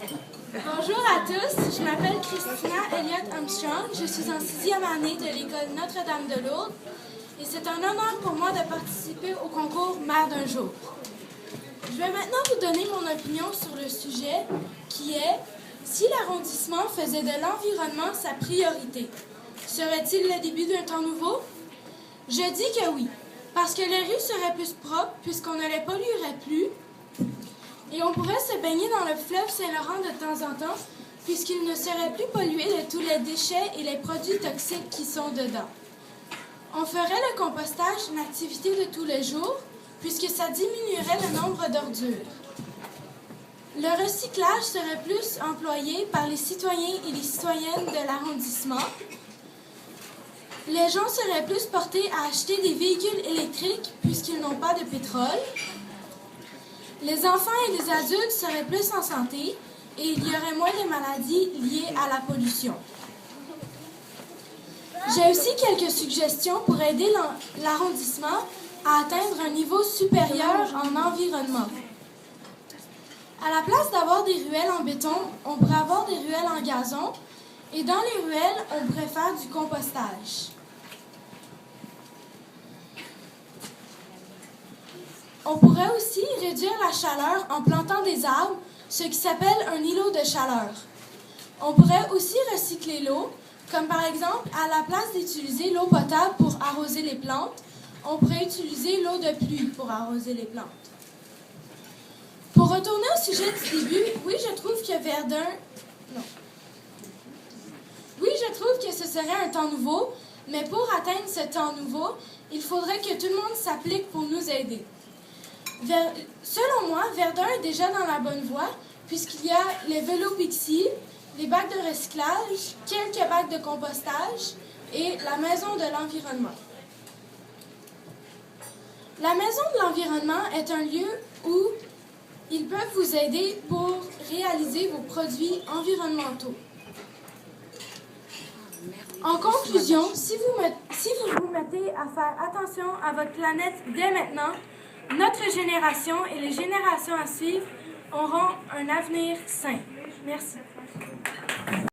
Bonjour à tous, je m'appelle Christina Elliott Armstrong, je suis en 6e année de l'école Notre-Dame de Lourdes et c'est un honneur pour moi de participer au concours Mère d'un jour. Je vais maintenant vous donner mon opinion sur le sujet qui est si l'arrondissement faisait de l'environnement sa priorité, serait-il le début d'un temps nouveau? Je dis que oui, parce que les rues seraient plus propres puisqu'on ne les polluerait plus. Et on pourrait se baigner dans le fleuve Saint-Laurent de temps en temps, puisqu'il ne serait plus pollué de tous les déchets et les produits toxiques qui sont dedans. On ferait le compostage une activité de tous les jours, puisque ça diminuerait le nombre d'ordures. Le recyclage serait plus employé par les citoyens et les citoyennes de l'arrondissement. Les gens seraient plus portés à acheter des véhicules électriques, puisqu'ils n'ont pas de pétrole. Les enfants et les adultes seraient plus en santé et il y aurait moins de maladies liées à la pollution. J'ai aussi quelques suggestions pour aider l'arrondissement à atteindre un niveau supérieur en environnement. À la place d'avoir des ruelles en béton, on pourrait avoir des ruelles en gazon et dans les ruelles, on pourrait faire du compostage. On pourrait aussi réduire la chaleur en plantant des arbres, ce qui s'appelle un îlot de chaleur. On pourrait aussi recycler l'eau, comme par exemple, à la place d'utiliser l'eau potable pour arroser les plantes, on pourrait utiliser l'eau de pluie pour arroser les plantes. Pour retourner au sujet du début, oui, je trouve que ce serait un temps nouveau, mais pour atteindre ce temps nouveau, il faudrait que tout le monde s'applique pour nous aider. Selon moi, Verdun est déjà dans la bonne voie, puisqu'il y a les vélos Pixie, les bacs de recyclage, quelques bacs de compostage et la maison de l'environnement. La maison de l'environnement est un lieu où ils peuvent vous aider pour réaliser vos produits environnementaux. En conclusion, si vous vous mettez à faire attention à votre planète dès maintenant, notre génération et les générations à suivre auront un avenir sain. Merci.